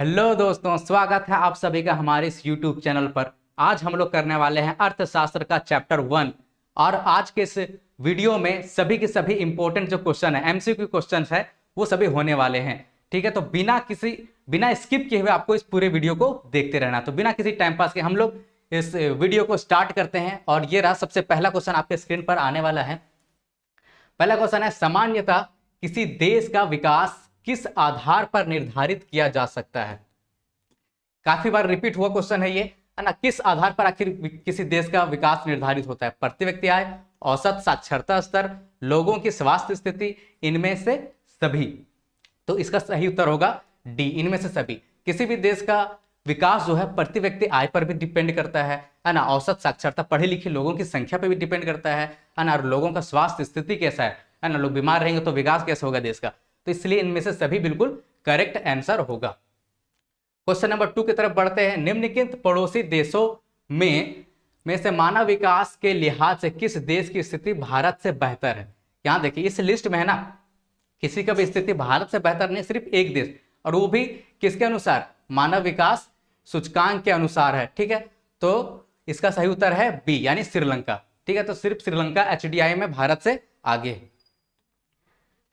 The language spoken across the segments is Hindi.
हेलो दोस्तों, स्वागत है आप सभी का हमारे इस YouTube चैनल पर। आज हम लोग करने वाले हैं अर्थशास्त्र का चैप्टर 1। और आज के इस वीडियो में सभी के सभी इंपॉर्टेंट जो क्वेश्चन है, एमसीक्यू क्वेश्चन है, वो सभी होने वाले हैं। ठीक है, तो बिना स्किप किए हुए आपको इस पूरे वीडियो को देखते रहना। तो बिना किसी टाइम पास के हम लोग इस वीडियो को स्टार्ट करते हैं। और ये रहा सबसे पहला क्वेश्चन आपके स्क्रीन पर आने वाला है। पहला क्वेश्चन है, सामान्यतः किसी देश का विकास किस आधार पर निर्धारित किया जा सकता है। काफी बार रिपीट हुआ क्वेश्चन है ये, है ना। किस आधार पर आखिर किसी देश का विकास निर्धारित होता है? प्रति व्यक्ति आय, औसत साक्षरता स्तर, लोगों की स्वास्थ्य स्थिति, इनमें से सभी। तो इसका सही उत्तर होगा डी, इनमें से सभी। किसी भी देश का विकास जो है प्रति व्यक्ति आय पर भी डिपेंड करता है ना। औसत साक्षरता, पढ़े लिखे लोगों की संख्या पर भी डिपेंड करता है ना। और लोगों का स्वास्थ्य स्थिति कैसा है ना। लोग बीमार रहेंगे तो विकास कैसे होगा देश का। तो इसलिए इनमें से सभी बिल्कुल करेक्ट आंसर होगा। क्वेश्चन नंबर 2 की तरफ बढ़ते हैं। निम्नलिखित पड़ोसी देशों में से मानव विकास के लिहाज से किस देश की स्थिति भारत से बेहतर है? यहां देखिए इस लिस्ट में है ना, किसी का भी स्थिति भारत से बेहतर नहीं, सिर्फ एक देश, और वो भी किसके अनुसार? मानव विकास सूचकांक के अनुसार है। ठीक है, तो इसका सही उत्तर है बी, यानी श्रीलंका। ठीक है, तो सिर्फ श्रीलंका एचडीआई में भारत से आगे है।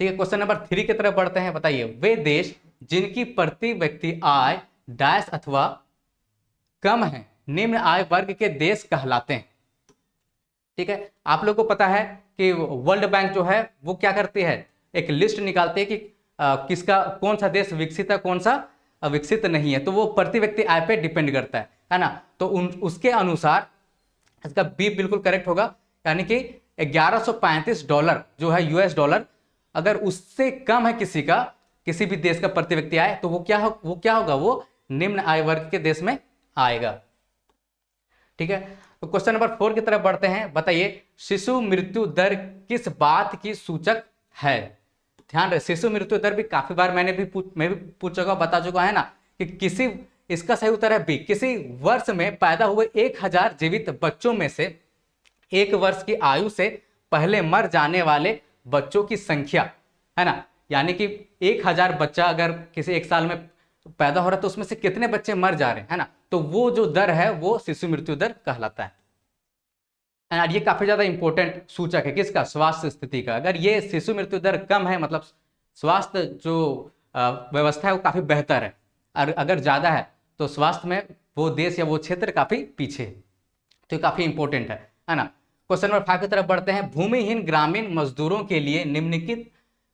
ठीक है, क्वेश्चन नंबर 3 की तरफ बढ़ते हैं। बताइए, वे देश जिनकी प्रति व्यक्ति आय डैश अथवा कम है निम्न आय वर्ग के देश कहलाते हैं। ठीक है, आप लोगों को पता है कि वर्ल्ड बैंक जो है वो क्या करती है, एक लिस्ट निकालती है कि किसका कौन सा देश विकसित है, कौन सा विकसित नहीं है। तो वो प्रति व्यक्ति आय पे डिपेंड करता है ना। तो उसके अनुसार इसका बी बिल्कुल करेक्ट होगा, यानी कि $1135 जो है यूएस डॉलर, अगर उससे कम है किसी भी देश का प्रति व्यक्ति आय, तो वो क्या होगा, वो निम्न आय वर्ग के देश में आएगा। ठीक है, तो क्वेश्चन नंबर 4 की तरफ बढ़ते हैं। बताइए, शिशु मृत्यु दर किस बात की सूचक है? ध्यान रहे, शिशु मृत्यु दर भी काफी बार मैं भी पूछ चुका, बता चुका है ना, कि इसका सही उत्तर है बी। किसी वर्ष में पैदा हुए 1000 जीवित बच्चों में से 1 वर्ष की आयु से पहले मर जाने वाले बच्चों की संख्या, है ना। यानी कि 1000 बच्चा अगर किसी एक साल में पैदा हो रहा है तो उसमें से कितने बच्चे मर जा रहे हैं, है ना। तो वो जो दर है वो शिशु मृत्यु दर कहलाता है। और ये काफी ज्यादा इंपॉर्टेंट सूचक है किसका? स्वास्थ्य स्थिति का। अगर ये शिशु मृत्यु दर कम है, मतलब स्वास्थ्य जो व्यवस्था है वो काफी बेहतर है, और अगर ज्यादा है तो स्वास्थ्य में वो देश या वो क्षेत्र काफी पीछे है। तो ये काफी इंपॉर्टेंट है ना। क्वेश्चन नंबर 5 की तरफ बढ़ते हैं। भूमिहीन ग्रामीण मजदूरों के लिए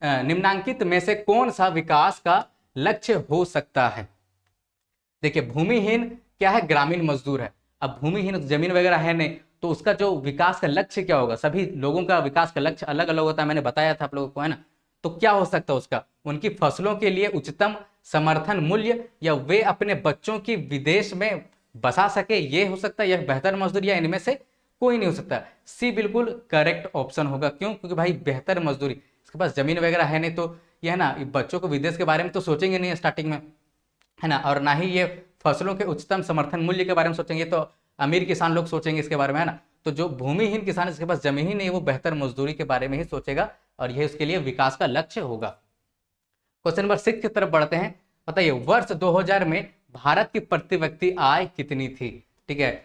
निम्नांकित में से कौन सा विकास का लक्ष्य हो सकता है? देखिए, भूमिहीन क्या है? ग्रामीण मजदूर है। अब भूमिहीन जमीन वगैरह है नहीं, तो उसका जो विकास का लक्ष्य क्या होगा? सभी लोगों का विकास का लक्ष्य अलग अलग होता है, मैंने बताया था आप लोगों को, है ना। तो क्या हो सकता है उसका? उनकी फसलों के लिए उच्चतम समर्थन मूल्य, या वे अपने बच्चों की विदेश में बसा सके, ये हो सकता है, या बेहतर मजदूरी, या इनमें से कोई नहीं हो सकता। सी बिल्कुल करेक्ट ऑप्शन होगा। क्यों? क्योंकि भाई बेहतर मजदूरी, इसके पास जमीन वगैरह है नहीं, तो ये है ना, बच्चों को विदेश के बारे में तो सोचेंगे नहीं स्टार्टिंग में, है ना। और ना ही ये फसलों के उच्चतम समर्थन मूल्य के बारे में सोचेंगे, तो अमीर किसान लोग सोचेंगे इसके बारे में, है ना। तो जो भूमिहीन किसान, जिसके पास जमीन ही नहीं, वो बेहतर मजदूरी के बारे में ही सोचेगा, और यह उसके लिए विकास का लक्ष्य होगा। क्वेश्चन नंबर 6 की तरफ बढ़ते हैं। बताइए, वर्ष 2000 में भारत की प्रति व्यक्ति आय कितनी थी? ठीक है,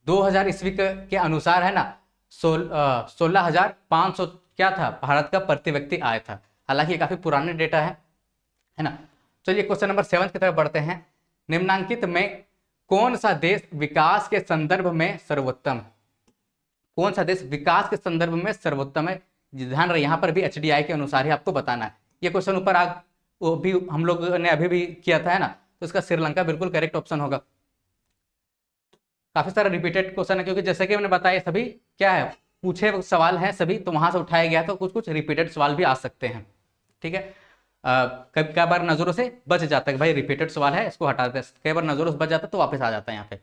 2000 ईस्वी के अनुसार है ना, 16,500 क्या था भारत का प्रति व्यक्ति आय था। हालांकि ये काफी पुराने डेटा है ना। चलिए क्वेश्चन नंबर 7 की तरफ बढ़ते हैं। निम्नांकित में कौन सा देश विकास के संदर्भ में सर्वोत्तम है? कौन सा देश विकास के संदर्भ में सर्वोत्तम है? ध्यान रहे, यहां पर भी एचडीआई के अनुसार ही आपको बताना है। ये क्वेश्चन ऊपर वो भी हम लोग ने अभी भी किया था, है ना। तो इसका श्रीलंका बिल्कुल करेक्ट ऑप्शन होगा। काफी सारा रिपीटेड क्वेश्चन है, क्योंकि जैसे कि मैंने बताया सभी क्या है, पूछे सवाल हैं सभी, तो वहां से उठाया गया, तो कुछ रिपीटेड सवाल भी आ सकते हैं। ठीक है, कई बार नजरों से बच जाता है, भाई रिपीटेड सवाल है इसको हटा देते, कई बार नजरों से बच जाता है तो वापस आ जाता है यहाँ पे।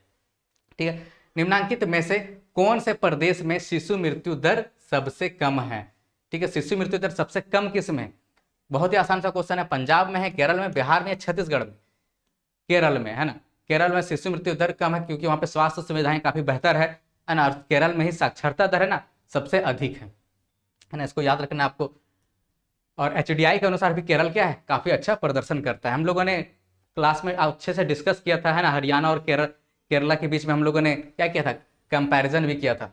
ठीक है, निम्नांकित में से कौन से प्रदेश में शिशु मृत्यु दर सबसे कम है? ठीक है, शिशु मृत्यु दर सबसे कम किस में? बहुत ही आसान सा क्वेश्चन है। पंजाब में है, केरल में, बिहार में, छत्तीसगढ़ में? केरल में, है ना। केरल में शिशु मृत्यु दर कम है क्योंकि वहां पे स्वास्थ्य सुविधाएं काफी बेहतर है ना। केरल में ही साक्षरता दर है ना सबसे अधिक है ना। इसको याद रखना आपको। और एचडीआई के अनुसार भी केरल क्या है, काफी अच्छा प्रदर्शन करता है। हम लोगों ने क्लास में अच्छे से डिस्कस किया था, है ना। हरियाणा और केरला के बीच में हम लोगों ने क्या किया था, कंपैरिजन भी किया था।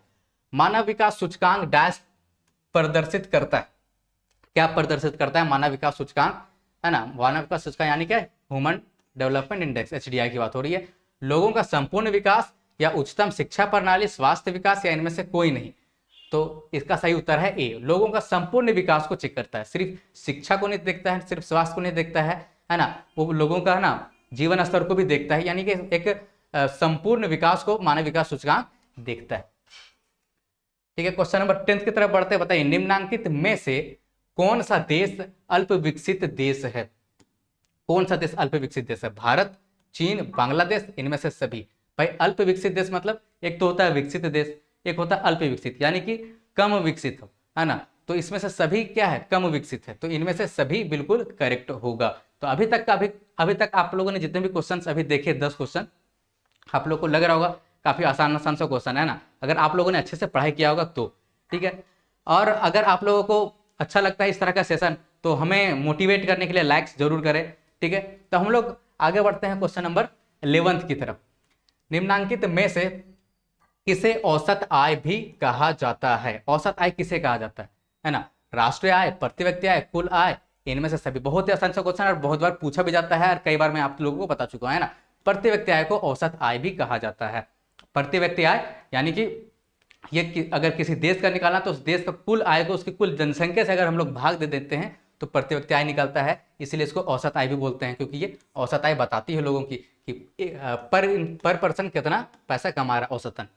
मानव विकास सूचकांक डैश प्रदर्शित करता है, क्या प्रदर्शित करता है मानव विकास सूचकांक, है ना। मानव विकास सूचकांक यानी क्या, ह्यूमन डेवलपमेंट इंडेक्स, HDI की बात हो रही है। लोगों का संपूर्ण विकास या उच्चतम शिक्षा प्रणाली, स्वास्थ्य विकास या इनमें से कोई नहीं। तो इसका सही उत्तर है ए, लोगों का संपूर्ण विकास को चेक करता है, सिर्फ शिक्षा को नहीं देखता है, सिर्फ स्वास्थ्य को नहीं देखता है ना, वो लोगों का, है ना, जीवन स्तर को भी देखता है, यानी कि एक संपूर्ण विकास को मानव विकास सूचकांक देखता है। ठीक है, क्वेश्चन नंबर 10 की तरफ बढ़ते हैं। बताइए, निम्नांकित में से कौन सा देश अल्प विकसित देश है? कौन सा देश अल्प विकसित देश है? भारत, चीन, बांग्लादेश, इनमें से सभी। भाई अल्प विकसित देश मतलब एक तो होता है विकसित देश, एक होता है अल्प विकसित, यानी कि कम विकसित हो, है ना। तो इसमें से सभी क्या है, कम विकसित है, तो इनमें से सभी बिल्कुल करेक्ट होगा। तो अभी तक आप लोगों ने जितने भी क्वेश्चंस अभी देखे, 10 क्वेश्चन, आप लोग को लग रहा होगा काफी आसान आसान सा क्वेश्चन है ना, अगर आप लोगों ने अच्छे से पढ़ाई किया होगा तो। ठीक है, और अगर आप लोगों को अच्छा लगता है इस तरह का सेशन, तो हमें मोटिवेट करने के लिए लाइक्स जरूर करें। ठीक है, तो हम लोग आगे बढ़ते हैं क्वेश्चन नंबर 11 की तरफ। निम्नांकित में से किसे औसत आय भी कहा जाता है? औसत आय किसे कहा जाता है ना। राष्ट्रीय आय, प्रति व्यक्ति आय, कुल आय, इनमें से सभी। बहुत ही आसान सा क्वेश्चन और बहुत बार पूछा भी जाता है और कई बार मैं आप लोगों को बता चुका हूं, है ना। प्रति व्यक्ति आय को औसत आय भी कहा जाता है। प्रति व्यक्ति आय यानी कि ये अगर किसी देश का निकालना तो उस देश का कुल आय को उसकी कुल जनसंख्या से अगर हम लोग भाग दे देते हैं तो प्रति व्यक्ति आय निकलता है, इसलिए इसको औसत आय भी बोलते हैं, क्योंकि ये औसत आय बताती है लोगों की कि पर पर्सन कितना पैसा कमा रहा है औसतन।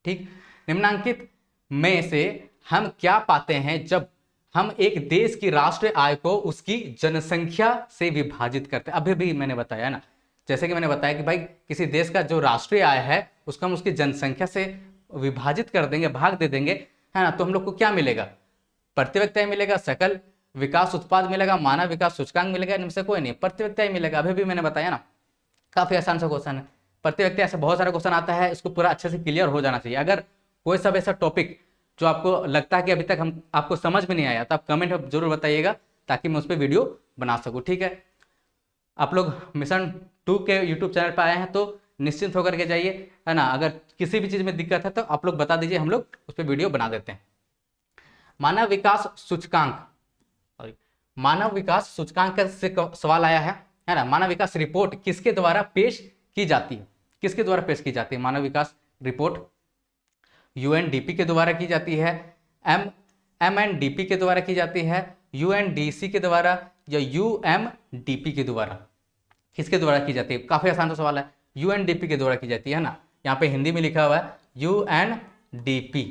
ठीक, निम्नांकित में से हम क्या पाते हैं जब हम एक देश की राष्ट्रीय आय को उसकी जनसंख्या से विभाजित करते हैं? अभी भी मैंने बताया ना, जैसे कि मैंने बताया कि भाई किसी देश का जो राष्ट्रीय आय है उसको हम उसकी जनसंख्या से विभाजित कर देंगे, भाग दे देंगे, है ना, तो हम लोग को क्या मिलेगा? प्रति व्यक्ति आय मिलेगा, सकल विकास उत्पाद मिलेगा, मानव विकास सूचकांक मिलेगा, इनमें से कोई नहीं, प्रति व्यक्ति आय मिलेगा। अभी भी मैंने बताया ना, काफी आसान सा क्वेश्चन है। प्रति व्यक्ति ऐसे बहुत सारा क्वेश्चन आता है, इसको पूरा अच्छे से क्लियर हो जाना चाहिए। अगर कोई सब ऐसा टॉपिक जो आपको लगता है कि अभी तक हम आपको समझ में नहीं आया, तो आप कमेंट में जरूर बताइएगा ताकि मैं उस पर वीडियो बना सकूं। ठीक है, आप लोग मिशन 2 के यूट्यूब चैनल पर आए हैं तो निश्चिंत होकर के जाइए, है ना। अगर किसी भी चीज में दिक्कत है तो आप लोग बता दीजिए, हम लोग उस पर वीडियो बना देते हैं। मानव विकास सूचकांक, मानव विकास सूचकांक से सवाल आया है ना। मानव विकास रिपोर्ट किसके द्वारा पेश की जाती है? किसके द्वारा पेश की जाती है मानव विकास रिपोर्ट? UNDP के द्वारा की जाती है, MNDP के द्वारा की जाती है, UNDC के द्वारा, या UMDP के द्वारा? किसके द्वारा की जाती है? काफी आसान सा सवाल है, UNDP के द्वारा की जाती है ना। यहाँ पे हिंदी में लिखा हुआ है UNDP,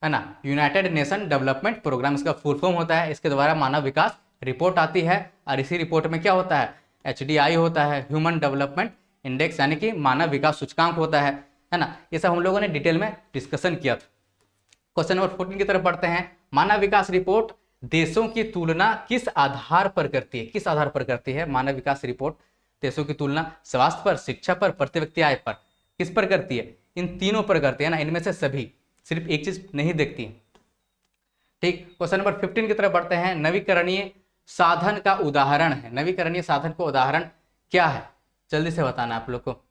है ना, यूनाइटेड नेशन डेवलपमेंट प्रोग्राम इसका फुल फॉर्म होता है। इसके द्वारा मानव विकास रिपोर्ट आती है और इसी रिपोर्ट में क्या होता है? HDI होता है, ह्यूमन डेवलपमेंट इंडेक्स, यानी कि मानव विकास सूचकांक होता है ना। ये सब हम लोगों ने डिटेल में डिस्कशन किया था। क्वेश्चन नंबर 14 की तरफ बढ़ते हैं। मानव विकास रिपोर्ट देशों की तुलना किस आधार पर करती है? किस आधार पर करती है मानव विकास रिपोर्ट देशों की तुलना? स्वास्थ्य पर, शिक्षा पर, प्रति व्यक्ति आय पर? किस पर करती है? इन तीनों पर करती है ना, इनमें से सभी, सिर्फ एक चीज नहीं देखती है। ठीक, क्वेश्चन नंबर 15 की तरफ बढ़ते हैं। नवीकरणीय साधन का उदाहरण है, नवीकरणीय साधन का उदाहरण क्या है? जल्दी से बताना आप लोग को।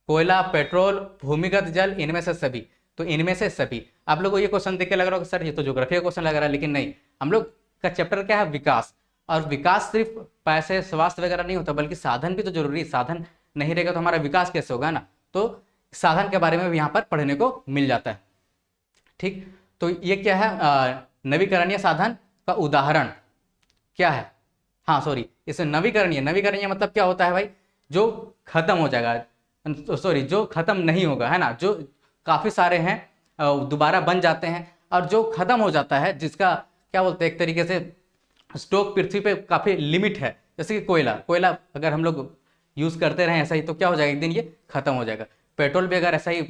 कोयला, पेट्रोल, भूमिगत जल, इनमें से सभी। तो इनमें से सभी, आप लोगों को ये क्वेश्चन देख के लग रहा होगा सर ये तो ज्योग्राफी का क्वेश्चन लग रहा है, लेकिन नहीं, हम लोग का चैप्टर क्या है? विकास। और विकास सिर्फ पैसे, स्वास्थ्य वगैरह नहीं होता, बल्कि साधन भी तो जरूरी है। साधन नहीं रहेगा तो हमारा विकास कैसे होगा ना। तो साधन के बारे में भी यहाँ पर पढ़ने को मिल जाता है। ठीक, तो ये क्या है? नवीकरणीय साधन का उदाहरण क्या है? हाँ सॉरी, इसमें नवीकरणीय मतलब क्या होता है भाई? जो खत्म हो जाएगा, सॉरी जो खत्म नहीं होगा, है ना, जो काफी सारे हैं दोबारा बन जाते हैं, और जो खत्म हो जाता है जिसका क्या बोलते हैं, एक तरीके से स्टॉक पृथ्वी पे काफी लिमिट है। जैसे कि कोयला अगर हम लोग यूज करते रहे ऐसा ही तो क्या हो जाएगा, एक दिन ये खत्म हो जाएगा। पेट्रोल भी अगर ऐसा ही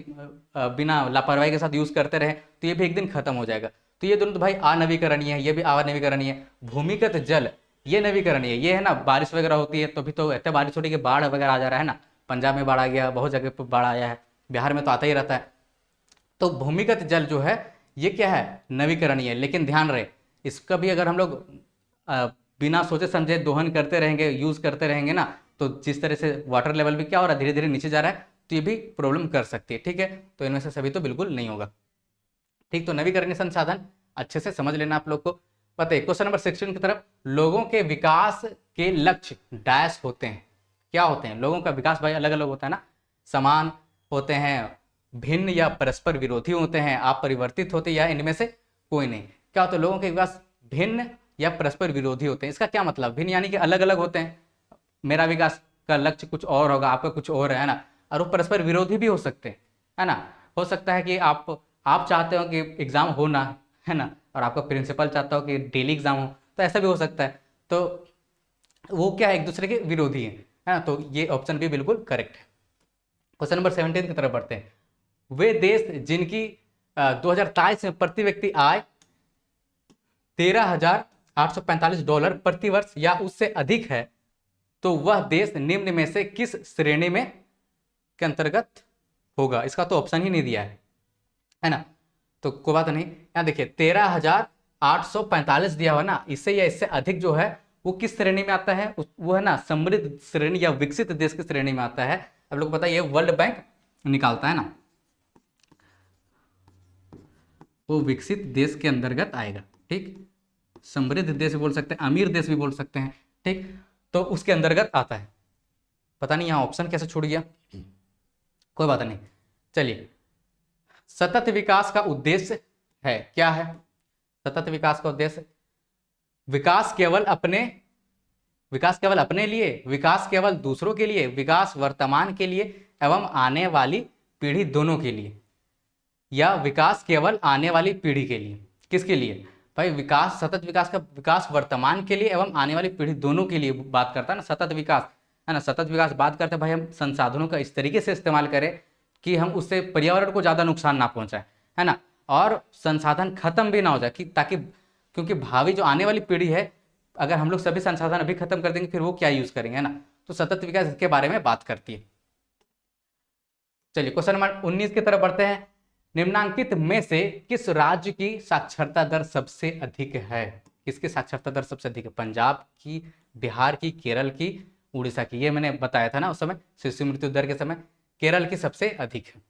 बिना लापरवाही के साथ यूज करते रहे तो ये भी एक दिन खत्म हो जाएगा। तो ये दोनों तो भाई अनवीकरणीय है, ये भी अनवीकरणीय है। भूमिगत जल ये नवीकरणीय है, ये है ना, बारिश वगैरह होती है तो भी तो इतने बारिश हो रही है कि बाढ़ वगैरह आ जा रहा है ना। पंजाब में बाढ़ आ गया, बहुत जगह पर बाढ़ आया है, बिहार में तो आता ही रहता है। तो भूमिगत जल जो है ये क्या है? नवीकरणीय है। लेकिन ध्यान रहे, इसका भी अगर हम लोग बिना सोचे समझे दोहन करते रहेंगे, यूज करते रहेंगे ना, तो जिस तरह से वाटर लेवल भी क्या हो रहा है, धीरे धीरे नीचे जा रहा है, तो ये भी प्रॉब्लम कर सकती है। ठीक है, तो इनमें से सभी तो बिल्कुल नहीं होगा। ठीक, तो नवीकरणीय संसाधन अच्छे से समझ लेना आप लोग को। बताइए क्वेश्चन नंबर 16 की तरफ, लोगों के विकास के लक्ष्य डैश होते हैं। क्या होते हैं? लोगों का विकास भाई अलग अलग होता है ना, समान होते हैं, भिन्न या परस्पर विरोधी होते हैं, अपरिवर्तित होते हैं, या इनमें से कोई नहीं। क्या होता है? लोगों के विकास भिन्न या परस्पर विरोधी होते हैं। इसका क्या मतलब? भिन्न यानी कि अलग अलग होते हैं, मेरा विकास का लक्ष्य कुछ और होगा, आपका कुछ और है ना। और वो परस्पर विरोधी भी हो सकते हैं, है ना। हो सकता है कि आप चाहते हो कि एग्जाम हो ना, है ना, और आपका प्रिंसिपल चाहता हो कि डेली एग्जाम हो, तो ऐसा भी हो सकता है। तो वो क्या है, एक दूसरे के विरोधी है ना। तो ये ऑप्शन भी बिल्कुल करेक्ट है। क्वेश्चन नंबर 17 की तरफ बढ़ते हैं। वे देश जिनकी 2023 में प्रति व्यक्ति आय $13,845 प्रति वर्ष या उससे अधिक है, तो वह देश निम्न में से किस श्रेणी में के अंतर्गत होगा? इसका तो ऑप्शन ही नहीं दिया है ना, तो कोई बात नहीं। यहाँ देखिए 13,845 दिया हुआ ना, इससे या इससे अधिक जो है वो किस श्रेणी में आता है? वो है ना समृद्ध श्रेणी या विकसित देश की श्रेणी में आता है। अब लोग पता है ये वर्ल्ड बैंक निकालता है ना, वो विकसित देश के अंतर्गत आएगा। ठीक, समृद्ध देश भी बोल सकते हैं, अमीर देश भी बोल सकते हैं। ठीक, तो उसके अंतर्गत आता है। पता नहीं यहाँ ऑप्शन कैसे छूट गया, कोई बात नहीं। चलिए, सतत विकास का उद्देश्य है, क्या है सतत विकास का उद्देश्य? विकास केवल अपने लिए, विकास केवल दूसरों के लिए, विकास वर्तमान के लिए एवं आने वाली पीढ़ी दोनों के लिए, या विकास केवल आने वाली पीढ़ी के लिए? किसके लिए भाई? विकास, सतत विकास का विकास वर्तमान के लिए एवं आने वाली पीढ़ी दोनों के लिए बात करता है ना सतत विकास, है ना। सतत विकास बात करते हैं भाई हम संसाधनों का इस तरीके से इस्तेमाल करें कि हम उससे पर्यावरण को ज़्यादा नुकसान ना पहुंचाए, है ना, और संसाधन खत्म भी ना हो जाए, कि ताकि, क्योंकि भावी जो आने वाली पीढ़ी है, अगर हम लोग सभी संसाधन अभी खत्म कर देंगे फिर वो क्या यूज करेंगे, है ना। तो सतत विकास इसके बारे में बात करती है। चलिए क्वेश्चन नंबर 19 की तरफ बढ़ते हैं। निम्नांकित में से किस राज्य की साक्षरता दर सबसे अधिक है? किसकी साक्षरता दर सबसे अधिक है? पंजाब की, बिहार की, केरल की, उड़ीसा की? ये मैंने बताया था ना उस समय शिशु मृत्यु दर के समय, केरल की सबसे अधिक है।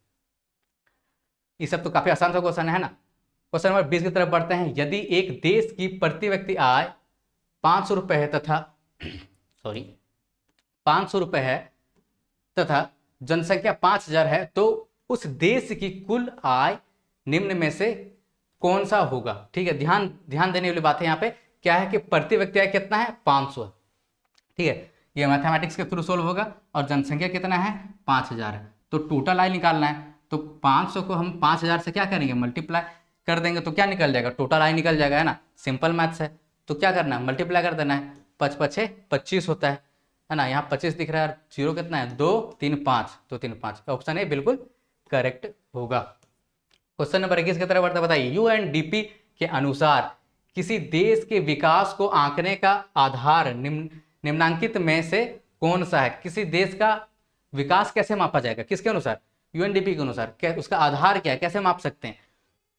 ये सब तो काफी आसान सा क्वेश्चन है ना। क्वेश्चन नंबर 20 की तरफ बढ़ते हैं। यदि एक देश की प्रति व्यक्ति आय 500 रुपए है तथा 500 रुपए है तथा जनसंख्या 5000 है, तो उस देश की कुल आय निम्न में से कौन सा होगा? ठीक है, ध्यान देने वाली बात है यहाँ पे। क्या है कि प्रति व्यक्ति आय कितना है? 500। ठीक है, ये मैथमेटिक्स के थ्रू सोल्व होगा। और जनसंख्या कितना है? 5000 है। तो टोटल आय निकालना है, तो 500 को हम 5000 से क्या करेंगे? मल्टीप्लाई कर देंगे, तो क्या निकल जाएगा? टोटल आय निकल जाएगा, है ना। सिंपल मैथ्स है, तो क्या करना है? मल्टीप्लाई कर देना है। 5 5 25 होता है ना। यहाँ 25 दिख रहा है, जीरो कितना है? 2 3 5, तो 3 5 ऑप्शन ए बिल्कुल करेक्ट होगा। क्वेश्चन नंबर 21 की तरफ बढ़ते बताइए। यूएनडीपी के अनुसार किसी देश के विकास को आंकने का आधार निम्नांकित में से कौन सा है? किसी देश का विकास कैसे मापा जाएगा? किसके अनुसार? यूएनडीपी के अनुसार। उसका आधार क्या है? कैसे माप सकते हैं?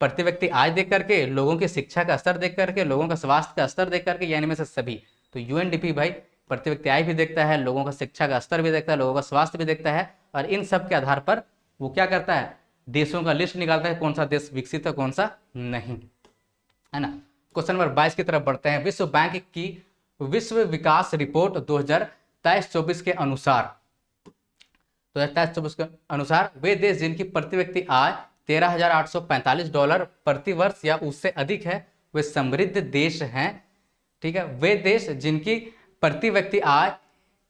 प्रति व्यक्ति आय देख करके, लोगों की शिक्षा का स्तर देख करके, लोगों का स्वास्थ्य का स्तर देख करके, यानी में से सभी। तो यूएनडीपी भाई प्रति व्यक्ति आय भी देखता है, लोगों का शिक्षा का स्तर भी देखता है, लोगों का स्वास्थ्य भी देखता है, और इन सब के आधार पर वो क्या करता है? देशों का लिस्ट निकालता है, कौन सा देश विकसित है कौन सा नहीं, है ना। क्वेश्चन नंबर 22 की तरफ बढ़ते हैं। विश्व बैंक की विश्व विकास रिपोर्ट 2023-24 के अनुसार, 2023-24 के अनुसार वे देश जिनकी प्रति व्यक्ति आय $13,845 प्रति वर्ष या उससे अधिक है, वे समृद्ध देश हैं। ठीक है, वे देश जिनकी प्रति व्यक्ति आय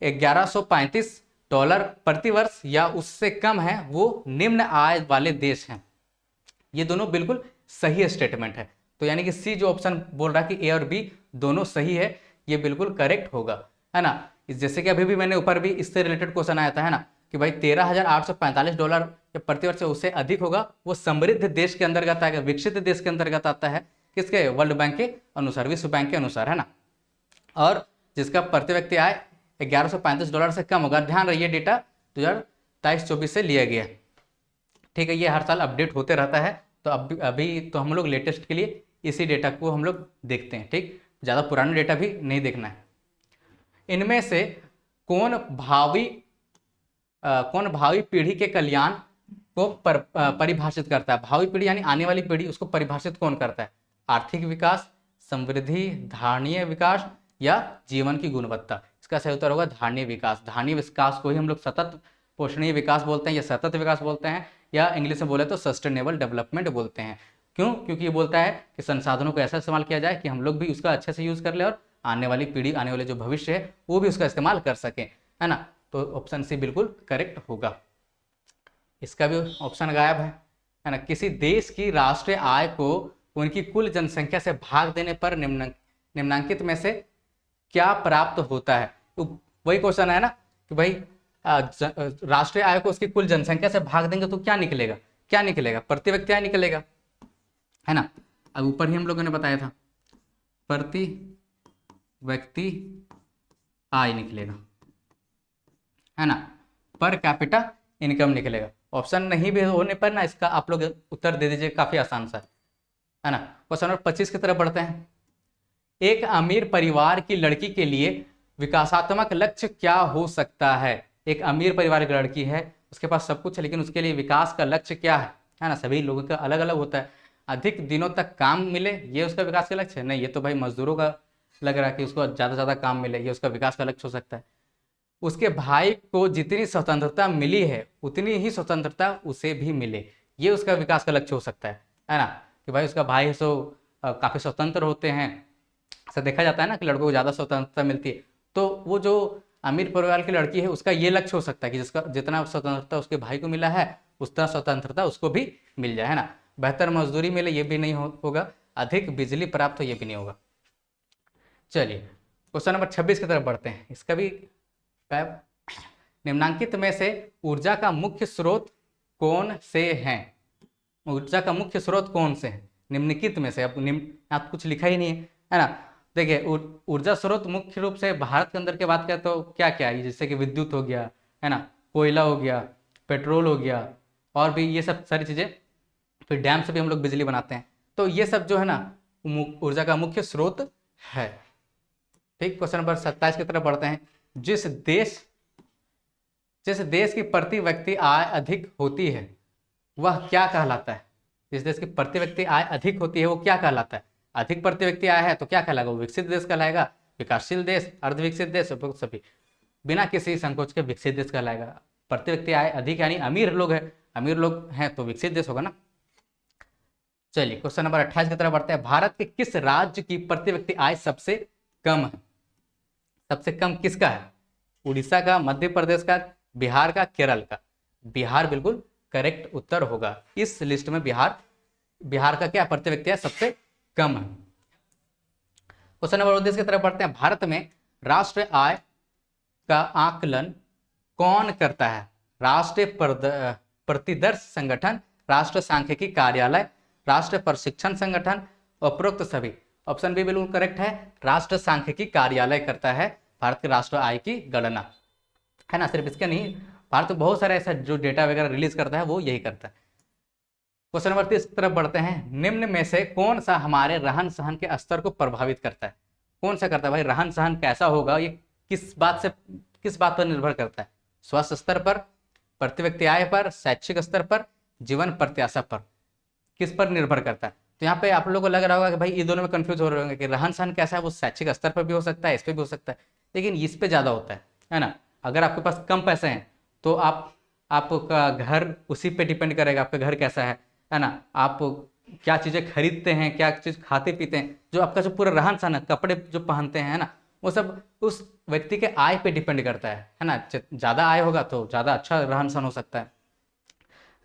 $1135 प्रति वर्ष या उससे कम है, वो निम्न आय वाले देश हैं। ये दोनों बिल्कुल सही स्टेटमेंट है। तो यानी कि सी जो ऑप्शन बोल रहा है कि ए और बी दोनों सही है, ये बिल्कुल करेक्ट होगा, है ना। जैसे कि अभी भी मैंने ऊपर भी इससे रिलेटेड क्वेश्चन आया था, है ना, कि भाई $13,845 या प्रति वर्ष से उससे अधिक होगा, वो समृद्ध देश के अंतर्गत आएगा, विकसित देश के अंतर्गत आता है। किसके? वर्ल्ड बैंक के अनुसार, विश्व बैंक के अनुसार, है ना। और जिसका प्रति व्यक्ति आय $1135 से कम होगा। ध्यान रहिए, डेटा 2023-24 से लिया गया। ठीक है, ये हर साल अपडेट होते रहता है। तो अभी तो हम लोग लेटेस्ट के लिए इसी डेटा को हम लोग देखते हैं। ठीक, ज़्यादा पुराना डेटा भी नहीं देखना है। इनमें से कौन भावी पीढ़ी के कल्याण को परिभाषित करता है? भावी पीढ़ी यानी आने वाली पीढ़ी, उसको परिभाषित कौन करता है? आर्थिक विकास, समृद्धि, धारणीय विकास या जीवन की गुणवत्ता? इसका सही उत्तर होगा धारणीय विकास। धारणीय विकास को ही हम लोग सतत पोषणीय विकास बोलते हैं या सतत विकास बोलते हैं, या इंग्लिश में बोले तो सस्टेनेबल डेवलपमेंट बोलते हैं। क्यों? क्योंकि ये बोलता है कि संसाधनों को ऐसा इस्तेमाल किया जाए कि हम लोग भी उसका अच्छे से यूज कर ले और आने वाली पीढ़ी, आने वाले जो भविष्य है वो भी उसका इस्तेमाल कर सके, है ना। तो ऑप्शन सी बिल्कुल करेक्ट होगा। इसका भी ऑप्शन गायब है ना। किसी देश की राष्ट्रीय आय को उनकी कुल जनसंख्या से भाग देने पर निम्नलिखित में से क्या प्राप्त होता है? तो वही क्वेश्चन है ना कि भाई राष्ट्रीय आय को उसकी कुल जनसंख्या से भाग देंगे तो क्या निकलेगा? क्या निकलेगा? प्रति व्यक्ति आय निकलेगा, है ना। अब ऊपर ही हम लोगों ने बताया था प्रति व्यक्ति आय निकलेगा, है ना। पर कैपिटा इनकम निकलेगा। ऑप्शन नहीं भी होने पर ना इसका आप लोग उत्तर दे दीजिए, काफी आसान सा है ना। क्वेश्चन नंबर 25 की तरफ बढ़ते हैं। एक अमीर परिवार की लड़की के लिए विकासात्मक लक्ष्य क्या हो सकता है? एक अमीर परिवार की लड़की है, उसके पास सब कुछ है, लेकिन उसके लिए विकास का लक्ष्य क्या है ना। सभी लोगों का अलग अलग होता है। अधिक दिनों तक काम मिले, ये उसका विकास का लक्ष्य है? नहीं, ये तो भाई मजदूरों का लग रहा है कि उसको ज़्यादा से ज़्यादा काम मिले, ये उसका विकास का लक्ष्य हो सकता है। उसके भाई को जितनी स्वतंत्रता मिली है उतनी ही स्वतंत्रता उसे भी मिले, ये उसका विकास का लक्ष्य हो सकता है ना। कि भाई उसका भाई है सो काफ़ी स्वतंत्र होते हैं, ऐसा देखा जाता है ना कि लड़कों को ज़्यादा स्वतंत्रता मिलती है। तो वो जो अमीर परिवार की लड़की है उसका ये लक्ष्य हो सकता है कि जिसका जितना स्वतंत्रता उसके भाई को मिला है उतना स्वतंत्रता उसको भी मिल जाए, है ना। बेहतर मजदूरी मिले, ये भी नहीं होगा। अधिक बिजली प्राप्त हो, ये भी नहीं होगा। चलिए क्वेश्चन नंबर 26 की तरफ बढ़ते हैं। इसका भी निम्नलिखित में से ऊर्जा का मुख्य स्रोत कौन से हैं? ऊर्जा का मुख्य स्रोत कौन से हैं निम्नलिखित में से? अब आप कुछ लिखा ही नहीं है ना। देखिए ऊर्जा स्रोत मुख्य रूप से भारत के अंदर की बात करें तो क्या क्या है, जैसे कि विद्युत हो गया, है ना, कोयला हो गया, पेट्रोल हो गया, और भी ये सब सारी चीज़ें। फिर डैम से भी हम लोग बिजली बनाते हैं। तो ये सब जो है ना ऊर्जा का मुख्य स्रोत है। ठीक, क्वेश्चन नंबर 27 की तरफ बढ़ते हैं। जिस देश की प्रति व्यक्ति आय अधिक होती है वह क्या कहलाता है? जिस देश की प्रति व्यक्ति आय अधिक होती है वो क्या कहलाता है? अधिक प्रति व्यक्ति आय है तो क्या कहलाएगा? वो विकसित देश कहलाएगा, विकासशील देश, अर्धविकसित देश, सभी बिना किसी संकोच के विकसित देश कहलाएगा। प्रति व्यक्ति आय अधिक यानी अमीर लोग हैं तो विकसित देश होगा ना। चलिए क्वेश्चन नंबर 28 की तरफ बढ़ते हैं। भारत के किस राज्य की प्रति व्यक्ति आय सबसे कम है? सबसे कम किसका है? उड़ीसा का, मध्य प्रदेश का, बिहार का, केरल का? बिहार बिल्कुल करेक्ट उत्तर होगा। इस लिस्ट में बिहार का क्या प्रति व्यक्ति आय सबसे कम है। क्वेश्चन नंबर 29 की तरफ बढ़ते हैं। भारत में राष्ट्रीय आय का आकलन कौन करता है? राष्ट्रीय प्रतिदर्श संगठन, राष्ट्रीय सांख्यिकी कार्यालय, राष्ट्रीय प्रशिक्षण संगठन, उपरोक्त सभी? ऑप्शन बी बिल्कुल करेक्ट है। राष्ट्रीय सांख्यिकी कार्यालय करता है भारत के राष्ट्रीय आय की गणना, है ना। सिर्फ इसका नहीं, भारत में बहुत सारे ऐसा जो डेटा वगैरह रिलीज करता है वो यही करता है। क्वेश्चन नंबर 30 की तरफ बढ़ते हैं। निम्न में से कौन सा हमारे रहन सहन के स्तर को प्रभावित करता है? कौन सा करता है भाई? रहन सहन कैसा होगा ये किस बात पर निर्भर करता है? स्वास्थ्य स्तर पर, प्रति व्यक्ति आय पर, शैक्षिक स्तर पर, जीवन प्रत्याशा पर? किस पर निर्भर करता है? तो यहाँ पे आप लोगों को लग रहा होगा कि भाई ये दोनों में कंफ्यूज हो रहे होंगे कि रहन सहन कैसा है, वो शैक्षिक स्तर पर भी हो सकता है, इस पर भी हो सकता है, लेकिन इस पे ज्यादा होता है ना। अगर आपके पास कम पैसे हैं तो आपका घर उसी पे डिपेंड करेगा, आपका घर कैसा है ना। आप क्या चीजें खरीदते हैं, क्या चीज खाते पीते हैं, जो आपका जो पूरा रहन सहन है, कपड़े जो पहनते हैं, है ना, वो सब उस व्यक्ति के आय पे डिपेंड करता है ना। ज्यादा आय होगा तो ज्यादा अच्छा रहन सहन हो सकता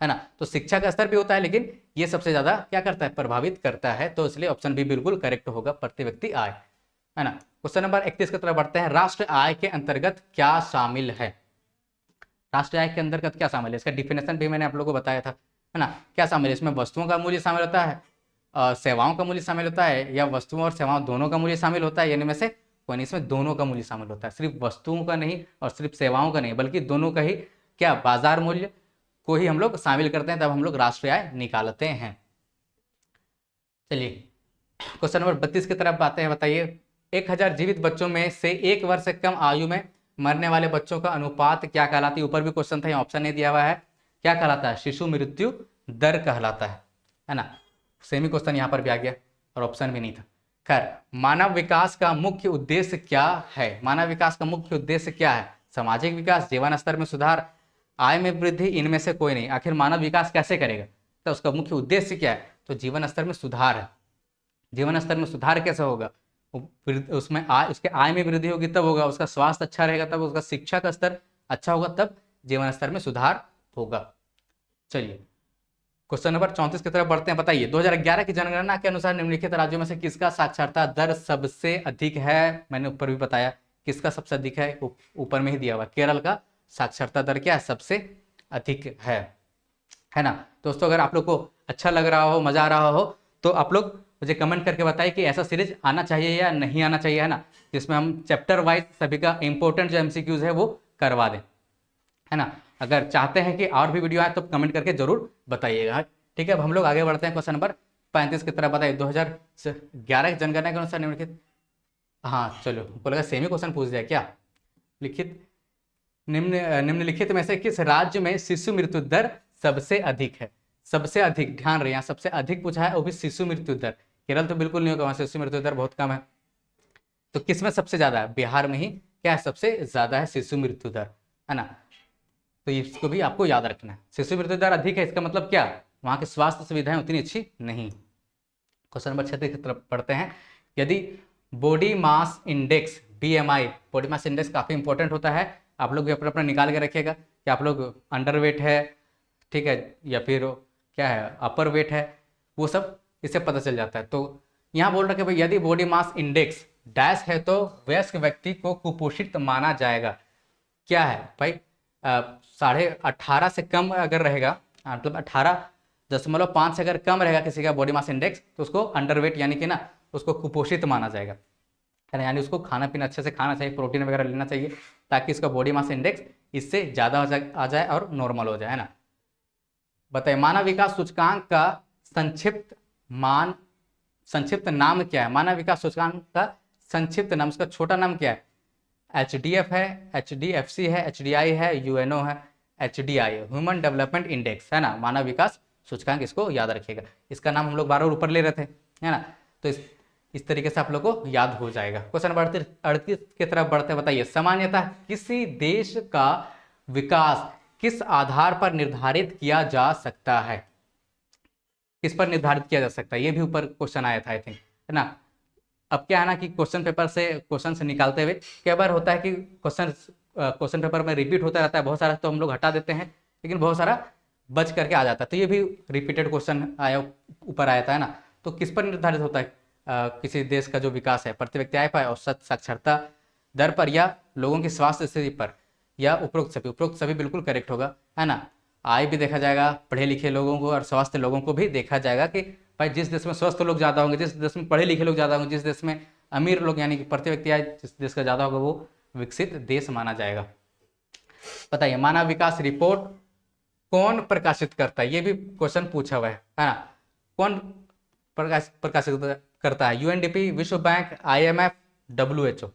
है ना। तो शिक्षा का स्तर भी होता है, लेकिन ये सबसे ज्यादा क्या करता है? प्रभावित करता है। तो इसलिए ऑप्शन बी बिल्कुल करेक्ट होगा, प्रति व्यक्ति आय, है ना। क्वेश्चन नंबर 31 की तरफ बढ़ते हैं। राष्ट्रीय आय के अंतर्गत क्या शामिल है? राष्ट्रीय आय के अंतर्गत क्या शामिल है? इसका डिफिनेशन भी मैंने आप लोगों को बताया था, है ना। क्या शामिल है इसमें? वस्तुओं का मूल्य शामिल होता है, सेवाओं का मूल्य शामिल होता है, या वस्तुओं और सेवाओं दोनों का मूल्य शामिल होता है? यानी में से कोई नहीं, इसमें दोनों का मूल्य शामिल होता है। सिर्फ वस्तुओं का नहीं और सिर्फ सेवाओं का नहीं, बल्कि दोनों का ही क्या बाजार मूल्य को ही हम लोग शामिल करते हैं, तब हम लोग राष्ट्रीय आय निकालते हैं। चलिए क्वेश्चन नंबर 32 की तरफ आते हैं। बताइए 1000 जीवित बच्चों में से 1 वर्ष से कम आयु में मरने वाले बच्चों का अनुपात क्या कहलाती है? ऊपर भी क्वेश्चन था, ऑप्शन नहीं दिया हुआ है। क्या कहलाता है? शिशु मृत्यु दर कहलाता है ना। सेमी क्वेश्चन यहाँ पर भी आ गया और ऑप्शन भी नहीं था। खैर, मानव विकास का मुख्य उद्देश्य क्या है? मानव विकास का मुख्य उद्देश्य क्या है? सामाजिक विकास, जीवन स्तर में सुधार, आय में वृद्धि, इनमें से कोई नहीं। आखिर मानव विकास कैसे करेगा? तो उसका मुख्य उद्देश्य क्या है? तो जीवन स्तर में सुधार है। जीवन स्तर में सुधार कैसे होगा? उसमें उसके आय में वृद्धि होगी तब होगा, उसका स्वास्थ्य अच्छा रहेगा तब, उसका शिक्षा का स्तर अच्छा होगा तब जीवन स्तर में सुधार होगा। चलिए क्वेश्चन नंबर 34 की तरफ बढ़ते हैं। बताइए 2011 की जनगणना के अनुसार निम्नलिखित राज्यों में से किसका साक्षरता दर सबसे अधिक है? मैंने ऊपर भी बताया किसका सबसे अधिक है, ऊपर में ही दिया हुआ। केरल का साक्षरता दर क्या है? सबसे अधिक है ना। दोस्तों अगर आप लोग को अच्छा लग रहा हो, मजा आ रहा हो, तो आप लोग मुझे कमेंट करके बताइए कि ऐसा सीरीज आना चाहिए या नहीं आना चाहिए, है ना, जिसमें हम चैप्टर वाइज सभी का इंपॉर्टेंट जो एमसीक्यूज है वो करवा दें, है ना। अगर चाहते हैं कि और भी वीडियो आए तो कमेंट करके जरूर बताइएगा। ठीक है, अब हम लोग आगे बढ़ते हैं क्वेश्चन नंबर 35 की तरफ। बताइए 2011 की जनगणना के अनुसार निम्नलिखित, हाँ चलो हमको लगा सेमी क्वेश्चन पूछ दिया क्या। निम्नलिखित में से किस राज्य में शिशु मृत्यु दर सबसे अधिक है? सबसे अधिक, ध्यान रहे यहाँ सबसे अधिक पूछा है, वो भी शिशु मृत्यु दर। केरल तो बिल्कुल नहीं होगा, वहाँ शिशु मृत्यु दर बहुत कम है। तो किस में सबसे ज्यादा है? बिहार में ही क्या है? सबसे ज्यादा है शिशु मृत्यु दर, है ना। तो इसको भी आपको याद रखना है। शिशु मृत्यु दर अधिक है, इसका मतलब क्या? वहाँ की स्वास्थ्य सुविधाएं उतनी अच्छी नहीं। क्वेश्चन नंबर 36 की तरफ पढ़ते हैं। यदि body mass index BMI, body mass index काफी इंपॉर्टेंट होता है, आप लोग भी अपना अपना निकाल के रखिएगा कि आप लोग अंडर वेट है, ठीक है, या फिर क्या है अपर वेट है, वो सब इससे पता चल जाता है। तो यहाँ बोल रहा है कि भाई यदि बॉडी मास इंडेक्स डैश है तो वयस्क व्यक्ति को कुपोषित माना जाएगा। क्या है भाई? 18.5 से कम अगर रहेगा, मतलब 18.5 से अगर कम रहेगा किसी का बॉडी मास इंडेक्स, तो उसको अंडरवेट यानी कि ना उसको कुपोषित माना जाएगा, है ना। यानी उसको खाना पीना अच्छे से खाना चाहिए, प्रोटीन वगैरह लेना चाहिए, ताकि उसका बॉडी मास इंडेक्स इससे ज़्यादा आ जाए और नॉर्मल हो जाए, है ना। बताइए मानव विकास सूचकांक का संक्षिप्त नाम क्या है? मानव विकास सूचकांक का संक्षिप्त नाम, उसका छोटा नाम क्या है? HDF है, HDFC है, HDI है, UNO है, HDI है, ह्यूमन डेवलपमेंट इंडेक्स, है ना। मानव विकास सूचकांक, इसको याद रखिएगा। इसका नाम हम लोग बार बार ऊपर ले रहे थे, है ना। तो इस तरीके से आप लोग को याद हो जाएगा। क्वेश्चन नंबर 38 की तरफ बढ़ते। बताइए सामान्यतः किसी देश का विकास किस आधार पर निर्धारित किया जा सकता है? किस पर निर्धारित किया जा सकता है? ये भी ऊपर क्वेश्चन आया था आई थिंक, है ना। अब क्या है ना कि क्वेश्चन पेपर से क्वेश्चन से निकालते हुए कई बार होता है कि क्वेश्चन पेपर में रिपीट होता रहता है बहुत सारा, तो हम लोग हटा देते हैं, लेकिन बहुत सारा बच करके आ जाता है। तो ये भी रिपीटेड क्वेश्चन आया, ऊपर आया था, है ना। तो किस पर निर्धारित होता है किसी देश का जो विकास है? प्रति व्यक्ति आय पर, औसत साक्षरता दर पर, या लोगों की स्वास्थ्य स्थिति पर, या उपरोक्त सभी? उपरोक्त सभी बिल्कुल करेक्ट होगा, है ना। आय भी देखा जाएगा, पढ़े लिखे लोगों को और स्वस्थ लोगों को भी देखा जाएगा कि भाई जिस देश में स्वस्थ लोग ज़्यादा होंगे, जिस देश में पढ़े लिखे लोग ज़्यादा होंगे, जिस देश में अमीर लोग यानी कि प्रति व्यक्ति आय जिस देश का ज़्यादा होगा वो विकसित देश माना जाएगा। बताइए मानव विकास रिपोर्ट कौन प्रकाशित करता है? ये भी क्वेश्चन पूछा हुआ है ना। कौन प्रकाशित करता है? UNDP, विश्व बैंक, IMF, WHO,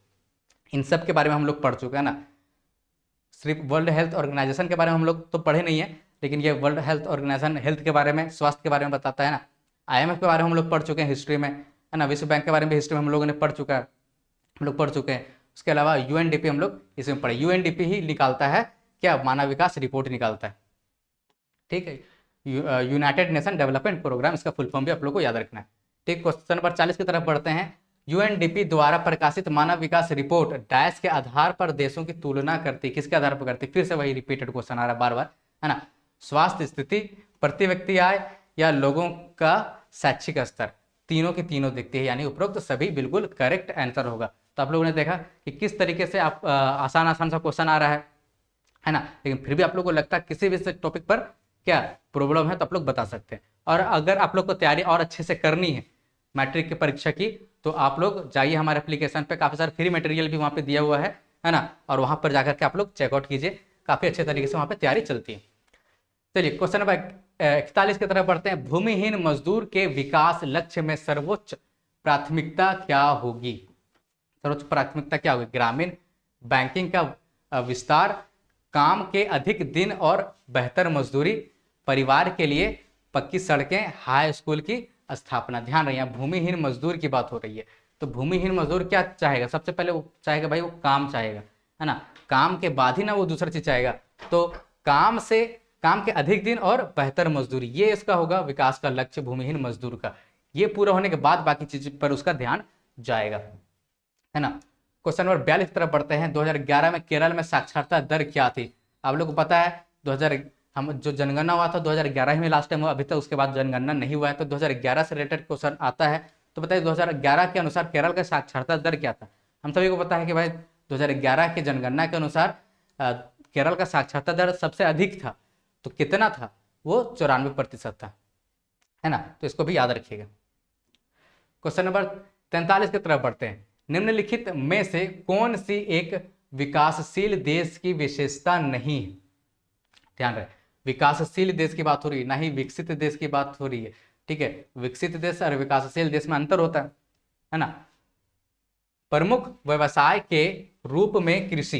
इन सब के बारे में हम लोग पढ़ चुके हैं ना। सिर्फ वर्ल्ड हेल्थ ऑर्गेनाइजेशन के बारे में हम लोग तो पढ़े नहीं है, लेकिन ये वर्ल्ड हेल्थ ऑर्गेनाइजेशन हेल्थ के बारे में, स्वास्थ्य के बारे में बताता है ना। IMF के बारे में हम लोग पढ़ चुके हैं हिस्ट्री में, है ना। विश्व बैंक के बारे में हिस्ट्री में हम लोगों ने पढ़ चुके हैं। उसके अलावा UNDP हम लोग इसमें पढ़े। UNDP ही निकालता है क्या? मानव विकास रिपोर्ट निकालता है, ठीक है। यूनाइटेड नेशन डेवलपमेंट प्रोग्राम, इसका फुल फॉर्म भी आप लोग को याद रखना है, ठीक। क्वेश्चन नंबर 40 की तरफ बढ़ते हैं। UNDP द्वारा प्रकाशित मानव विकास रिपोर्ट डैश के आधार पर देशों की तुलना करती, किसके आधार पर करती? फिर से वही रिपीटेड क्वेश्चन आ रहा है बार बार, है ना। स्वास्थ्य स्थिति, प्रति व्यक्ति आय, या लोगों का शैक्षिक स्तर, तीनों की तीनों दिखती है, यानी उपरोक्त सभी बिल्कुल करेक्ट आंसर होगा। तो आप लोगों ने देखा कि किस तरीके से आप आसान सा क्वेश्चन आ रहा है ना। लेकिन फिर भी आप लोग को लगता है किसी भी टॉपिक पर क्या प्रॉब्लम है तो आप लोग बता सकते हैं। और अगर आप लोग को तैयारी और अच्छे से करनी है मैट्रिक की परीक्षा की, तो आप लोग जाइए हमारे एप्लीकेशन पे, काफ़ी सारा फ्री मटेरियल भी वहाँ पे दिया हुआ है ना। और वहाँ पर जाकर के आप लोग चेकआउट कीजिए, काफ़ी अच्छे तरीके से वहाँ पे तैयारी चलती है। चलिए क्वेश्चन नंबर 41 की तरफ बढ़ते हैं। भूमिहीन मजदूर के विकास लक्ष्य में सर्वोच्च प्राथमिकता क्या होगी? सर्वोच्च प्राथमिकता क्या होगी? ग्रामीण बैंकिंग का विस्तार, काम के अधिक दिन और बेहतर मजदूरी, परिवार के लिए पक्की सड़कें, हाई स्कूल की स्थापना। ध्यान रहे भूमिहीन मजदूर की बात हो रही है। तो भूमिहीन मजदूर क्या चाहेगा? सबसे पहले वो चाहेगा भाई वो काम चाहेगा, है ना। काम के बाद ही ना वो दूसरा चीज चाहेगा। तो काम के अधिक दिन और बेहतर मजदूरी, ये इसका होगा विकास का लक्ष्य भूमिहीन मजदूर का। ये पूरा होने के बाद बाकी चीज पर उसका ध्यान जाएगा, है ना। क्वेश्चन नंबर 42 की तरफ बढ़ते हैं। 2011 में केरल में साक्षरता दर क्या थी? आप लोग को पता है 2000 हम जो जनगणना हुआ था 2011 में लास्ट टाइम हुआ, अभी तक उसके बाद जनगणना नहीं हुआ है। तो 2011 से रिलेटेड क्वेश्चन आता है। तो बताइए 2011 के अनुसार केरल का साक्षरता दर क्या था? हम सभी को पता है कि भाई 2011 के जनगणना के अनुसार केरल का साक्षरता दर सबसे अधिक था। तो कितना था? वो 94% था, है ना। तो इसको भी याद रखिएगा। क्वेश्चन नंबर 43 की तरफ बढ़ते हैं। निम्नलिखित में से कौन सी एक विकासशील देश की विशेषता नहीं है? ध्यान रहे विकासशील देश की बात हो रही है, ना ही विकसित देश की बात हो रही है, ठीक है। विकसित देश और विकासशील देश में अंतर होता है ना। प्रमुख व्यवसाय के रूप में कृषि,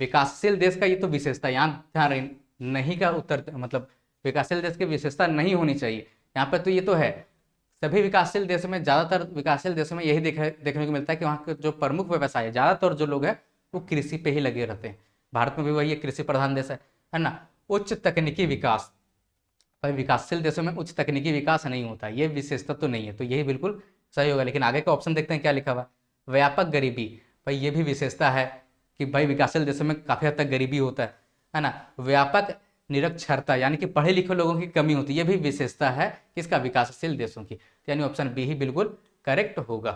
विकासशील देश का ये तो विशेषता, यहाँ ध्यान रहे नहीं का उत्तर, मतलब विकासशील देश की विशेषता नहीं होनी चाहिए यहाँ पर। तो ये तो है सभी विकासशील देशों में, ज्यादातर विकासशील देशों में यही देखने को मिलता है कि वहाँ के जो प्रमुख व्यवसाय है, ज्यादातर जो लोग हैं वो कृषि पे ही लगे रहते हैं। भारत में भी वही कृषि प्रधान देश है ना। उच्च तकनीकी विकास, भाई विकासशील देशों में उच्च तकनीकी विकास नहीं होता, ये विशेषता तो नहीं है। तो यही बिल्कुल सही होगा। लेकिन आगे का ऑप्शन देखते हैं क्या लिखा हुआ। व्यापक गरीबी, भाई ये भी विशेषता है कि भाई विकासशील देशों में काफी हद तक गरीबी होता है ना। व्यापक निरक्षरता, यानी कि पढ़े लिखे लोगों की कमी होती है, ये भी विशेषता है किसका? विकासशील देशों की। यानी ऑप्शन बी ही बिल्कुल करेक्ट होगा,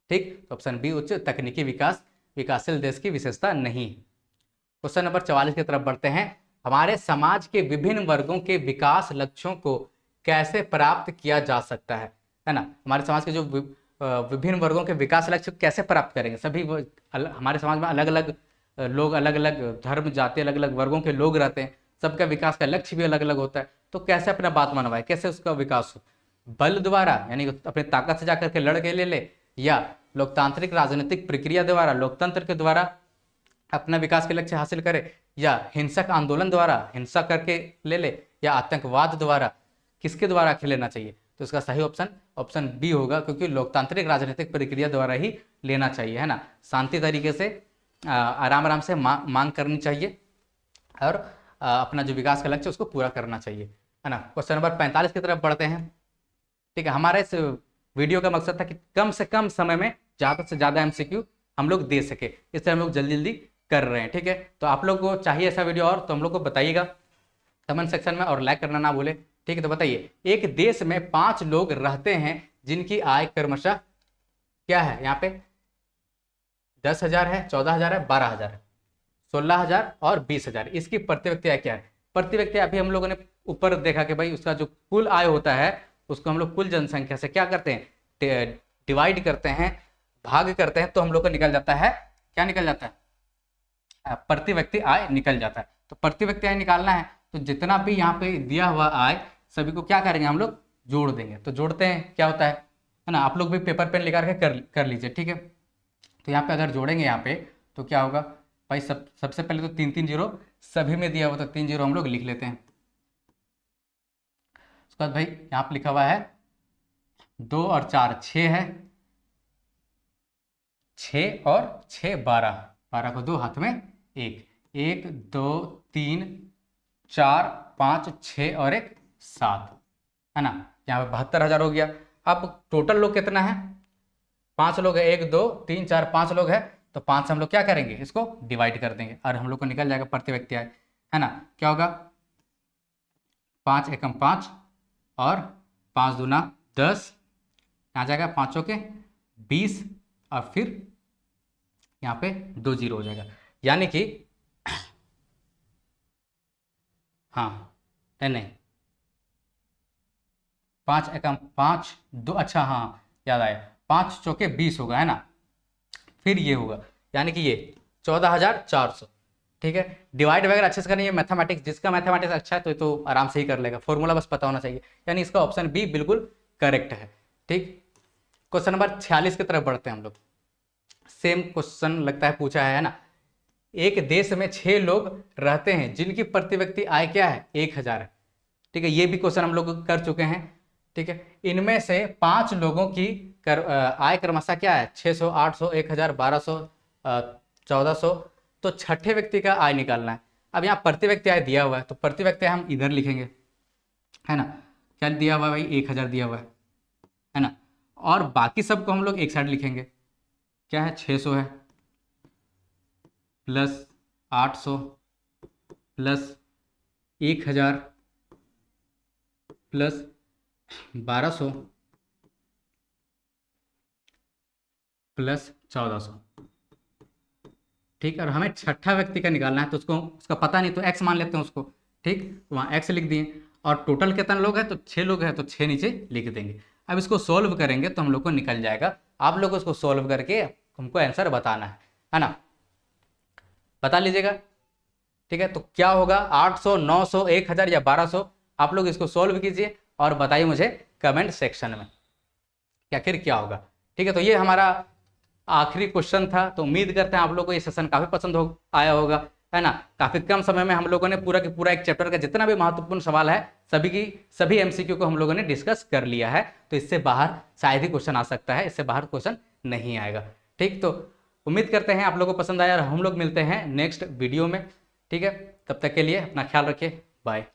ठीक। तो ऑप्शन बी उच्च तकनीकी विकास विकासशील देश की विशेषता नहीं। क्वेश्चन नंबर 44 की तरफ बढ़ते हैं। हमारे समाज के विभिन्न वर्गों के विकास लक्ष्यों को कैसे प्राप्त किया जा सकता है ना। हमारे समाज के जो विभिन्न वर्गों के विकास लक्ष्य कैसे प्राप्त करेंगे? सभी हमारे समाज में अलग अलग लोग, अलग अलग धर्म, जाति, अलग अलग वर्गों के लोग रहते हैं, सबका विकास का लक्ष्य भी अलग अलग होता है। तो कैसे अपना बात मनवाए, कैसे उसका विकास हो? बल द्वारा, यानी अपने ताकत से जाकर के लड़ के ले, या लोकतांत्रिक राजनीतिक प्रक्रिया द्वारा, लोकतंत्र के द्वारा अपना विकास के लक्ष्य हासिल करे, या हिंसक आंदोलन द्वारा हिंसा करके ले, या आतंकवाद द्वारा, किसके द्वारा लेना चाहिए? तो इसका सही ऑप्शन ऑप्शन बी होगा, क्योंकि लोकतांत्रिक राजनीतिक प्रक्रिया द्वारा ही लेना चाहिए, है ना। शांति तरीके से आराम आराम से मांग करनी चाहिए और अपना जो विकास का लक्ष्य उसको पूरा करना चाहिए, है ना। क्वेश्चन नंबर 45 की तरफ बढ़ते हैं, ठीक है। हमारे इस वीडियो का मकसद था कि कम से कम समय में ज़्यादा से ज़्यादा MCQ हम लोग दे सके, इससे हम लोग जल्दी जल्दी कर रहे हैं, ठीक है। तो आप लोग को चाहिए ऐसा वीडियो और, तो हम लोग को बताइएगा कमेंट सेक्शन में, और लाइक करना ना भूले, ठीक है। तो बताइए, एक देश में 5 लोग रहते हैं जिनकी आय क्रमशः क्या है? यहाँ पे 10,000 है, 14,000 है, 12,000 है, 16,000 और 20,000। इसकी प्रति व्यक्ति आय क्या है? प्रति व्यक्ति अभी हम लोगों ने ऊपर देखा कि भाई उसका जो कुल आय होता है उसको हम लोग कुल जनसंख्या से क्या करते हैं? डिवाइड करते हैं, भाग करते हैं, तो हम लोग को निकल जाता है, क्या निकल जाता है? प्रति व्यक्ति आय निकल जाता है। तो प्रति व्यक्ति आय निकालना है तो जितना भी यहाँ पे दिया हुआ आय सभी को क्या करेंगे? हम लोग जोड़ देंगे। तो जोड़ते हैं, क्या होता है ना। आप लोग भी पेपर पेन लेकर के कर लीजिए, ठीक है। तो यहाँ पे अगर जोड़ेंगे यहाँ पे तो क्या होगा भाई? सबसे पहले तो 3 जीरो सभी में दिया हुआ, तो 3 जीरो हम लोग लिख लेते हैं। उसके बाद भाई यहाँ पे लिखा हुआ है 2 और 4 6 है, 6 और 6 12, 12 को 2 हाथ में 1, 1 2 3 4 5 6 और 1 7, है ना। यहाँ पे 72,000 हो गया। अब टोटल लोग कितना है? 5 लोग है, 1 2 3 4 5 लोग है, तो 5 से हम लोग क्या करेंगे? इसको डिवाइड कर देंगे और हम लोग को निकल जाएगा प्रति व्यक्ति आय, है ना। क्या होगा? 5 एकम 5 और 5 दूना 10, यहाँ जाएगा 5 के 20 और फिर यहाँ पे 2 जीरो हो जाएगा, यानी कि हाँ नहीं 5 एकम 5 2, अच्छा हाँ याद आया, 5 चौके 20 होगा, है ना। फिर ये होगा, यानी कि ये 14,400, ठीक है। डिवाइड वगैरह अच्छे से करनी है, मैथमेटिक्स, जिसका मैथमेटिक्स अच्छा है तो आराम से ही कर लेगा, फॉर्मूला बस पता होना चाहिए। यानी इसका ऑप्शन बी बिल्कुल करेक्ट है, ठीक। क्वेश्चन नंबर 46 की तरफ बढ़ते हैं हम लोग। सेम क्वेश्चन लगता है पूछा है ना। एक देश में 6 लोग रहते हैं जिनकी प्रति व्यक्ति आय क्या है 1000 है। ठीक है, ये भी क्वेश्चन हम लोग कर चुके हैं। ठीक है, इनमें से 5 लोगों की आय क्रमशः क्या है 600, 800, 1000, 1200, 1400। तो छठे व्यक्ति का आय निकालना है। अब यहाँ प्रति व्यक्ति आय दिया हुआ है तो प्रति व्यक्ति हम इधर लिखेंगे, है ना। क्या दिया हुआ है भाई 1000 दिया हुआ है ना। और बाकी सबको हम लोग एक साइड लिखेंगे। क्या है 600 है प्लस 800 प्लस 1000 प्लस 1200 प्लस 1400। ठीक है, और हमें छठा व्यक्ति का निकालना है तो उसका पता नहीं तो x मान लेते हैं उसको। ठीक, तो वहाँ x लिख दिए। और टोटल कितना लोग हैं तो 6 लोग हैं तो 6 नीचे लिख देंगे। अब इसको सोल्व करेंगे तो हम लोग को निकल जाएगा। आप लोग उसको सोल्व करके हमको आंसर बताना है ना। बता लीजिएगा। ठीक है, तो क्या होगा 800, 900, 1000 या 1200। आप लोग इसको सोल्व कीजिए और बताइए मुझे कमेंट सेक्शन में कि आखिर क्या होगा। ठीक है, तो ये हमारा आखिरी क्वेश्चन था। तो उम्मीद करते हैं आप लोगों को ये सेशन काफी पसंद आया होगा, है ना। काफी कम समय में हम लोगों ने पूरा की पूरा एक चैप्टर का जितना भी महत्वपूर्ण सवाल है सभी एमसीक्यू को हम लोगों ने डिस्कस कर लिया है। तो इससे बाहर शायद ही क्वेश्चन आ सकता है, इससे बाहर क्वेश्चन नहीं आएगा। ठीक, तो उम्मीद करते हैं आप लोगों को पसंद आया और हम लोग मिलते हैं नेक्स्ट वीडियो में। ठीक है, तब तक के लिए अपना ख्याल रखिए, बाय।